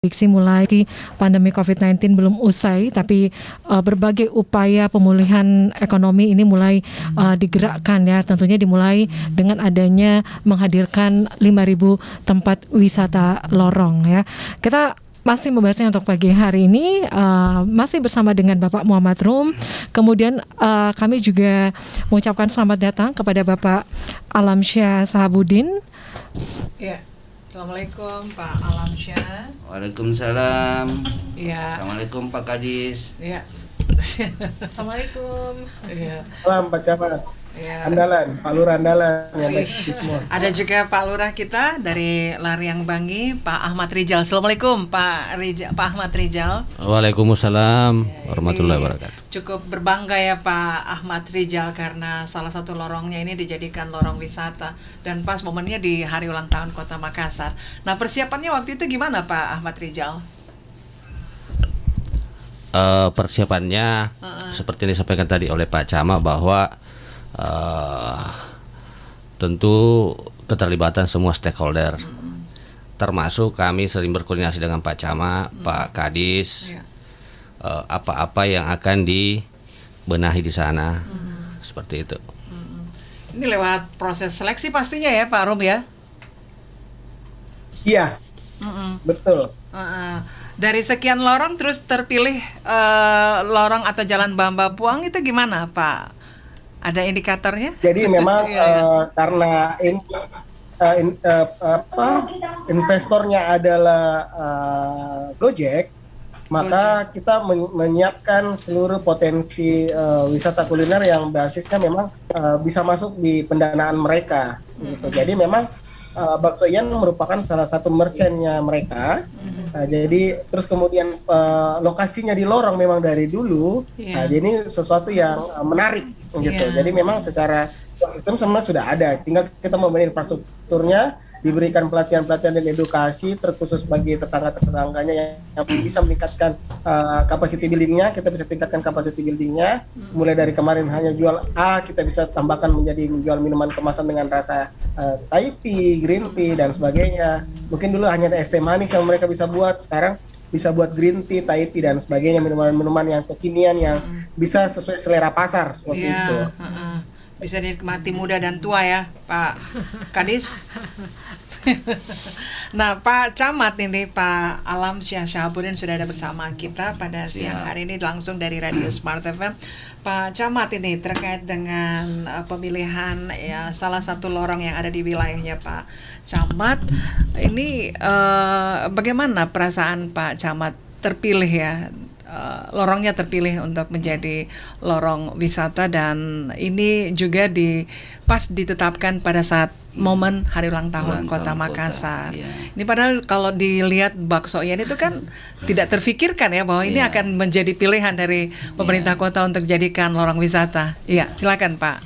Prediksi mulai pandemi COVID-19 belum usai, tapi berbagai upaya pemulihan ekonomi ini mulai digerakkan ya. Tentunya dimulai dengan adanya menghadirkan 5.000 tempat wisata lorong ya. Kita masih membahasnya untuk pagi hari ini, masih bersama dengan Bapak Muhammad Rum. Kemudian kami juga mengucapkan selamat datang kepada Bapak Alamsyah Sahabuddin. Ya. Assalamualaikum Pak Alamsyah. Waalaikumsalam. Ya. Assalamualaikum Pak Kadis. Ya. Assalamualaikum. Ya. Salam Pak Camat. Ya. Andalan, Pak Lurah Andalan yang baik semua. Ada juga Pak Lurah kita dari Laryang Bangi, Pak Ahmad Rijal. Assalamualaikum Pak Ahmad Rijal. Waalaikumsalam warahmatullahi wabarakatuh. Cukup berbangga ya Pak Ahmad Rijal karena salah satu lorongnya ini dijadikan lorong wisata dan pas momennya di hari ulang tahun Kota Makassar. Nah, persiapannya waktu itu gimana Pak Ahmad Rijal? Persiapannya seperti yang disampaikan tadi oleh Pak Camat bahwa tentu keterlibatan semua stakeholder, termasuk kami sering berkoordinasi dengan Pak Camat, Pak Kadis, apa-apa yang akan dibenahi di sana, seperti itu. Ini lewat proses seleksi pastinya ya Pak Rum ya? Iya, betul. Dari sekian lorong terus terpilih lorong atau jalan Bamba Puang itu gimana Pak? Ada indikatornya? Jadi memang karena investornya adalah Gojek, maka kita menyiapkan seluruh potensi wisata kuliner yang basisnya memang bisa masuk di pendanaan mereka. Gitu. Jadi memang Bakso Ian merupakan salah satu merchantnya mereka. Jadi terus kemudian lokasinya di lorong memang dari dulu. Jadi sesuatu yang menarik gitu. Jadi memang secara sistem sebenarnya sudah ada. Tinggal kita membangun infrastrukturnya, diberikan pelatihan-pelatihan dan edukasi terkhusus bagi tetangga-tetangganya yang bisa meningkatkan capacity buildingnya. Kita bisa tingkatkan capacity buildingnya. Mulai dari kemarin hanya jual A, kita bisa tambahkan menjadi menjual minuman kemasan dengan rasa Thai tea, green tea dan sebagainya. Mungkin dulu hanya es teh manis yang mereka bisa buat, sekarang bisa buat green tea, Thai tea dan sebagainya, minuman-minuman yang kekinian yang bisa sesuai selera pasar seperti itu. Bisa dinikmati muda dan tua ya Pak Kadis. Nah Pak Camat ini, Pak Alamsyah Sahabuddin sudah ada bersama kita pada siang hari ini langsung dari Radio Smart FM. Pak Camat ini terkait dengan pemilihan ya salah satu lorong yang ada di wilayahnya Pak Camat. Ini bagaimana perasaan Pak Camat terpilih ya? Lorongnya terpilih untuk menjadi lorong wisata dan ini juga pas ditetapkan pada saat momen hari ulang tahun Kota Makassar. Ini padahal kalau dilihat Bakso Ian itu kan tidak terfikirkan ya bahwa ini akan menjadi pilihan dari pemerintah kota untuk dijadikan lorong wisata. Iya, silakan Pak.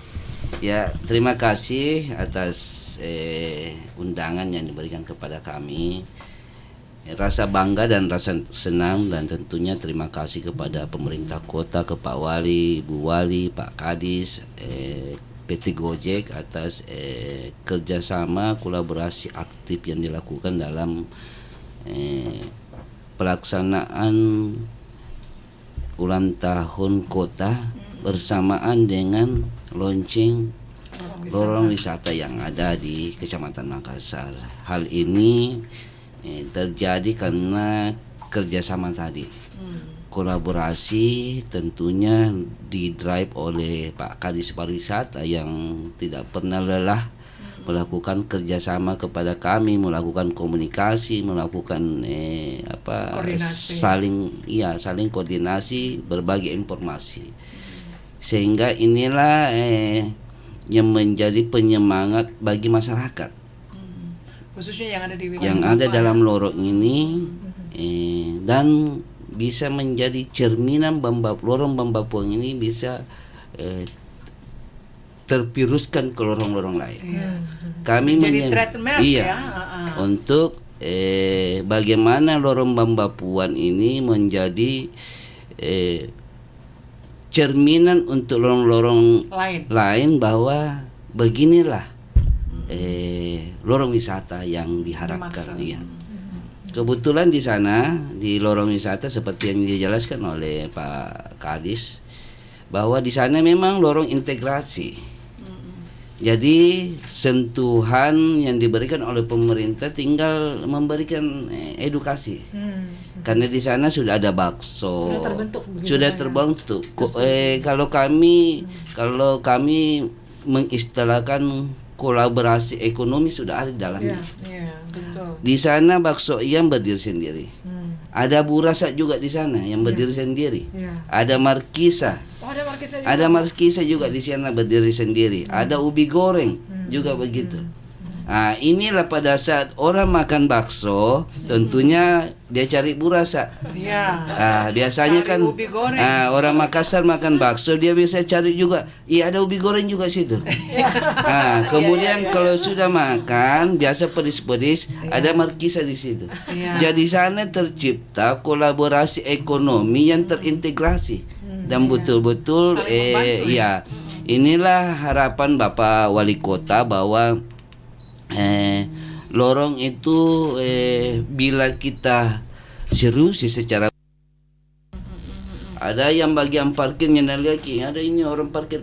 Ya, terima kasih atas undangan yang diberikan kepada kami. Rasa bangga dan rasa senang dan tentunya terima kasih kepada pemerintah kota, ke Pak Wali, Ibu Wali, Pak Kadis, PT Gojek atas kerjasama kolaborasi aktif yang dilakukan dalam pelaksanaan ulang tahun kota bersamaan dengan launching lorong wisata yang ada di Kecamatan Makassar. Hal ini terjadi karena kerjasama tadi, kolaborasi tentunya didrive oleh Pak Kadis Pariwisata yang tidak pernah lelah melakukan kerjasama kepada kami, melakukan komunikasi, melakukan saling koordinasi, berbagi informasi, sehingga inilah yang menjadi penyemangat bagi masyarakat. Khususnya yang ada di wilayah yang ada dalam lorong ini dan bisa menjadi cerminan lorong Bamba Puang ini bisa terviruskan ke lorong-lorong lain. Kami menjadi trademark untuk bagaimana lorong Bamba Puang ini menjadi cerminan untuk lorong-lorong lain bahwa beginilah lorong wisata yang diharapkan. Kebetulan di sana di lorong wisata seperti yang dijelaskan oleh Pak Kadis bahwa di sana memang lorong integrasi. Jadi sentuhan yang diberikan oleh pemerintah tinggal memberikan edukasi. Karena di sana sudah ada bakso. Sudah terbentuk begitu Sudah kan ya? terbentuk. Kalau kami mengistilahkan kolaborasi ekonomi sudah ada di dalamnya. Iya, betul. Di sana bakso yang berdiri sendiri. Ada burasa juga di sana yang berdiri sendiri. Iya. Ada markisa. Oh, ada markisnya juga. Ada markisa juga di sana berdiri sendiri. Ada ubi goreng juga begitu. Nah, inilah pada saat orang makan bakso, tentunya dia cari burasa. Iya. Ah, biasanya Cari kan ubi goreng. orang Makassar makan bakso dia bisa cari juga. Iya, ada ubi goreng juga situ. Kemudian kalau sudah makan biasa pedis-pedis ada markisa di situ. Iya. Jadi sana tercipta kolaborasi ekonomi yang terintegrasi dan betul-betul Saling membantu, ya. Inilah harapan Bapak Wali Kota bahwa lorong itu bila kita serius secara ada yang bagian parkirnya lagi, ada ini orang parkir.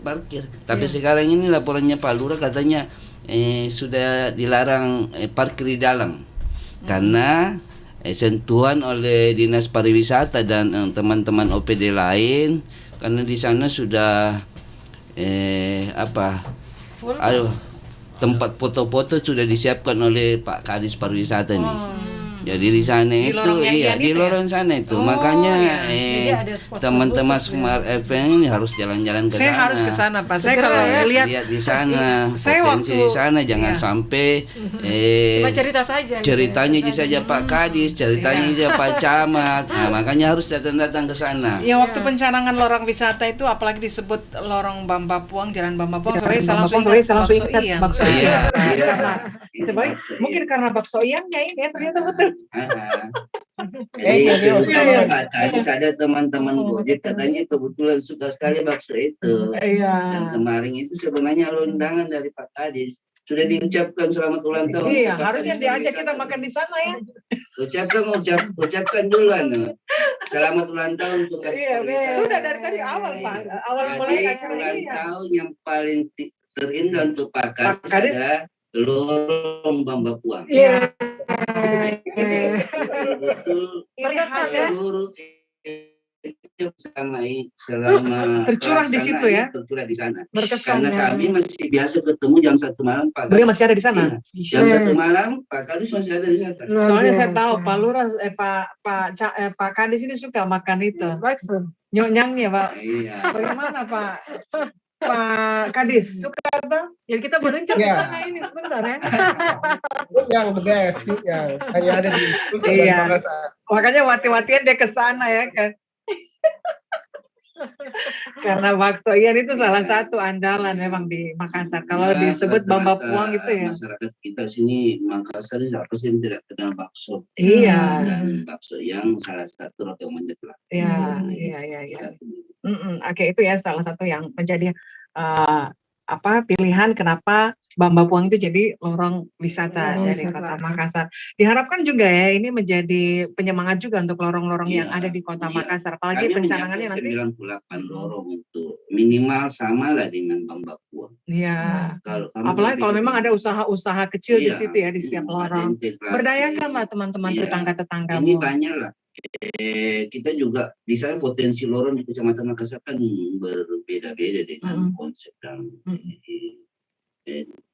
Tapi sekarang ini laporannya Pak Lurah katanya sudah dilarang parkir di dalam karena sentuhan oleh Dinas Pariwisata dan teman-teman OPD lain karena di sana sudah tempat foto-foto sudah disiapkan oleh Pak Kadis Pariwisata nih. Jadi di sana Di itu lorong iya yang di itu lorong sana itu. Makanya Jadi ada spot teman-teman khusus Smart FM ini harus jalan-jalan ke sana. Saya harus ke sana, Pak. Saya Segera kalau ya. lihat Lihat di sana, Saya potensi waktu- di sana jangan iya. sampai Cuma cerita saja. gitu ceritanya ya. saja Pak Kadis, ceritanya saja Pak Camat. Nah, makanya harus datang ke sana. ya waktu pencanangan lorong wisata itu apalagi disebut lorong Bambapuang, Jalan Bambapuang, saya langsung ingat bakso Iya, iya. Camat. Sebaik mungkin karena bakso Iyangnya ini ya ternyata betul. Jadi ini sebelumnya Pak Kadis ada teman-teman Gojek katanya kebetulan suka sekali bakso itu. Iya. Dan kemarin itu sebenarnya ada undangan dari Pak Kadis. Sudah diucapkan selamat ulang tahun. Iya, Pak harusnya Kadis diajak Pariwisata. kita makan di sana ya. Ucapkan duluan. Selamat ulang tahun untuk Kadis Iya, Pariwisata. sudah dari tadi awal Pak. Awal mulai Jadi acara ulang ini. tahun yang paling terindah untuk Pak Pak Kadis Kadis. adalah lorong Bambapuang. Iya. Betul-betul Ini khas ya. seluruh selama Tercurah di situ ya? tercurah di sana. Berkesan Karena ya. kami masih biasa ketemu jam 1 malam Pak. Beliau masih ada di sana. Iya. Jam 1 malam Pak Kadis masih ada di sana. Soalnya saya tahu Pak Lurah, Pak Kadis ini suka makan itu. Bakso. Nyonyangnya Pak. Iya. Bagaimana Pak Kadis? Suka atau? Ya kita berrencana Iya. sana ini sebentar ya. Yang the best yang hanya ada di Iya. Makassar. Makanya wati-watian dia ke sana ya kan. Karena bakso Ian itu salah satu andalan memang di Makassar. Kalau Ya, disebut rata-rata Bambapuang itu ya. masyarakat kita sini Makassar siapa sih yang tidak kenal bakso? Iya. Dan bakso yang salah satu rekomendasi lah. Iya, iya. Oke, itu ya salah satu yang menjadi pilihan kenapa Bambapuang itu jadi lorong wisata Lorong dari wisata. Kota Makassar. Diharapkan juga ya ini menjadi penyemangat juga untuk lorong-lorong yang Iya, ada di Kota iya. Makassar. Apalagi Kami pencanangannya menyiapkan nanti. 98 lorong untuk minimal sama lah dengan Bambapuang. Iya. Kalau kami Apalagi kalau lebih- memang ada usaha-usaha kecil di Iya, situ ya di setiap ada lorong. integrasi. Berdayakanlah teman-teman Iya. tetangga-tetanggamu. Ini banyak lah. Kita juga di sana potensi lorong di Kecamatan Makassar kan berbeda-beda dengan konsep dan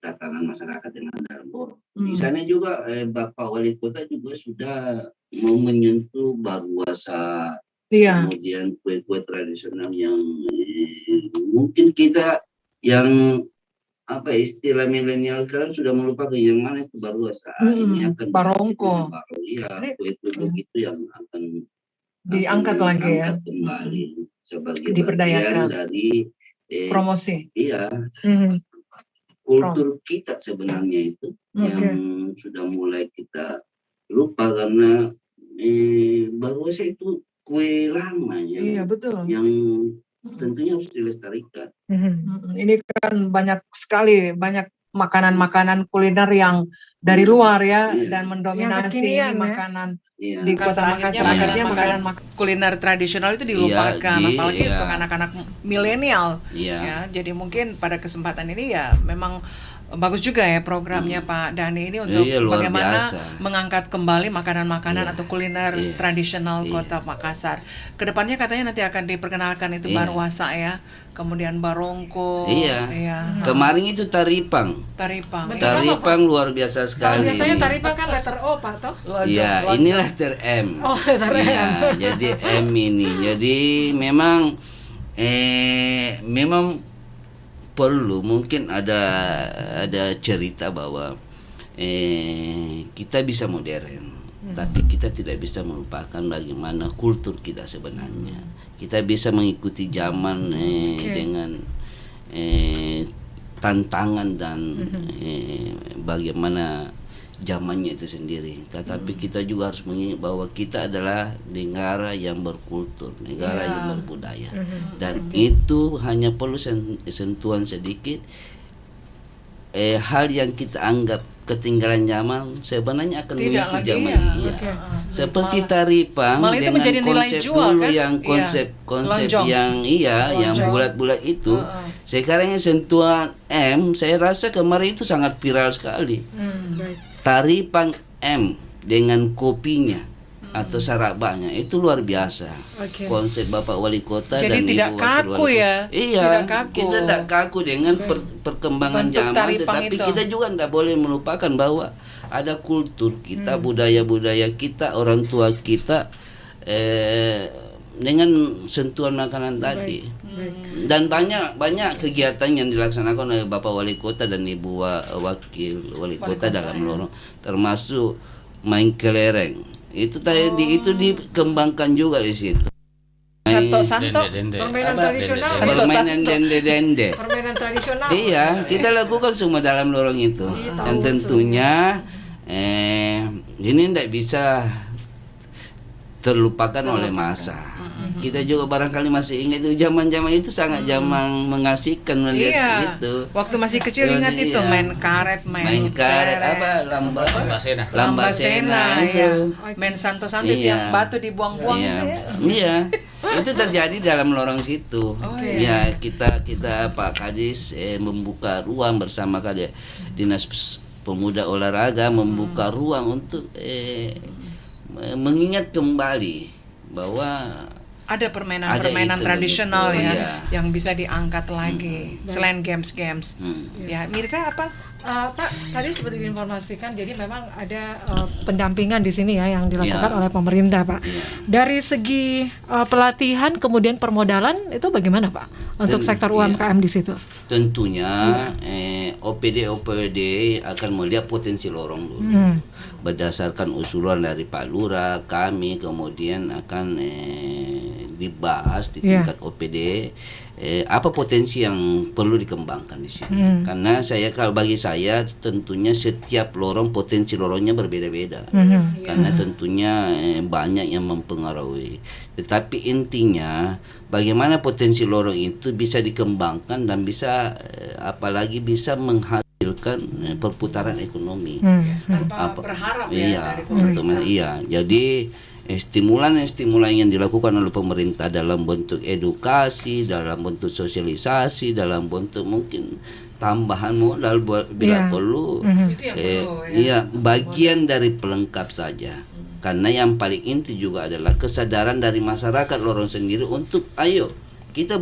tatanan masyarakat dengan dalam lorong. Di sana juga Bapak Wali Kota juga sudah mau menyentuh baruasa, Iya. kemudian kue-kue tradisional yang mungkin kita yang istilah milenial sekarang sudah melupakan yang mana itu baruasa. Ini akan Barongko. Iya, Ini- kue-kue begitu yang akan Diangkat lagi ya. diangkat kembali sebagai Diberdayakan. bagian dari Promosi. iya Hmm. kultur kita sebenarnya itu yang sudah mulai kita lupa karena baruasa itu kue lama Iya, betul. yang tentunya harus dilestarikan. Ini kan banyak sekali makanan-makanan kuliner yang dari luar ya Iya. dan mendominasi Yang kekinian, ya. makanan Iya. di kota akhirnya makanan kuliner tradisional itu dilupakan, Iya, apalagi iya. untuk anak-anak milenial. Iya. Ya, jadi mungkin pada kesempatan ini ya memang bagus juga ya programnya Pak Dhani ini untuk Iya, luar bagaimana biasa. mengangkat kembali makanan-makanan Iya. atau kuliner Iya. tradisional Iya. Kota Makassar. Kedepannya katanya nanti akan diperkenalkan itu Iya. barwasa ya, kemudian barongko, Iya. iya. Kemarin itu taripang. Taripang. Betul. Taripang luar biasa Kalau sekali. biasanya tarifan kan letter O Pak toh? Iya, inilah letter M. Oh, letter M. Iya, jadi M ini. Jadi memang memang perlu mungkin ada cerita bahwa kita bisa modern, tapi kita tidak bisa melupakan bagaimana kultur kita sebenarnya. Kita bisa mengikuti zaman dengan tantangan dan bagaimana zamannya itu sendiri. Tetapi kita juga harus mengingat bahwa kita adalah negara yang berkultur, negara yang berbudaya. Dan itu hanya perlu sentuhan sedikit. Hal yang kita anggap ketinggalan zaman sebenarnya akan Tidak mengikuti lagi, zaman ya. ini. Iya. Seperti taripang malah itu dengan menjadi nilai konsep jual, dulu kan? yang Iya. konsep Lonjong. yang yang Lonjong. bulat-bulat itu. Sekarang yang sentuhan M, saya rasa kemarin itu sangat viral sekali. Baik. Taripang M dengan kopinya atau sarabanya itu luar biasa. Oke. Konsep Bapak Wali Kota Jadi dan tidak Ibu Wakil kaku Wali ya? Kota. Iya, Tidak kaku. kita tidak kaku dengan perkembangan Bentuk zaman, taripang tetapi itu. kita juga tidak boleh melupakan bahwa ada kultur kita, budaya-budaya kita, orang tua kita dengan sentuhan makanan tadi. Dan banyak kegiatan yang dilaksanakan oleh Bapak Wali Kota dan Ibu Wakil Wali Kota dalam lorong, termasuk main kelereng. Itu tadi itu dikembangkan juga di situ. Santo-santo. Dende. Permainan Apa? tradisional. Permainan dende-dende. Permainan tradisional. Iya, kita lakukan semua dalam lorong itu. Dan tentunya ini tidak bisa terlupakan oleh masa. Kita juga barangkali masih ingat itu zaman-zaman itu sangat zaman mengasihkan melihat Iya. itu. Waktu masih kecil Iya, ingat itu iya. main karet, Main karet kelereng. apa Lambasena. Lambasena, iya. itu. Main santo-santo itu Iya. yang batu dibuang-buang Iya. itu ya. Iya. Itu terjadi dalam lorong situ. Oke. Ya, kita Pak Kadis membuka ruang bersama Dinas Pemuda Olahraga membuka ruang untuk mengingat kembali bahwa Ada permainan-permainan Ada itu tradisional begitu, ya iya. yang bisa diangkat lagi selain games-games. Ya, Mirza apa? Pak, tadi seperti diinformasikan, jadi memang ada pendampingan di sini ya yang dilakukan Iya. oleh pemerintah, Pak. Iya. Dari segi pelatihan kemudian permodalan itu bagaimana, Pak, untuk sektor Iya. UMKM di situ? tentunya OPD akan melihat potensi lorong dulu. Berdasarkan usulan dari Pak Lurah, kami kemudian akan dibahas di Iya. tingkat OPD apa potensi yang perlu dikembangkan di sini. Karena kalau bagi saya tentunya setiap lorong potensi lorongnya berbeda-beda. Karena tentunya banyak yang mempengaruhi. Tetapi intinya bagaimana potensi lorong itu bisa dikembangkan dan bisa apalagi bisa menghasilkan perputaran ekonomi. Tanpa berharap ya Iya, dari pemerintah. teman-teman, iya. Jadi stimulan yang dilakukan oleh pemerintah dalam bentuk edukasi, dalam bentuk sosialisasi, dalam bentuk mungkin tambahan modal bila Iya. perlu. Itu yang perlu ya. Iya, bagian dari pelengkap saja. Karena yang paling inti juga adalah kesadaran dari masyarakat lorong sendiri untuk ayo kita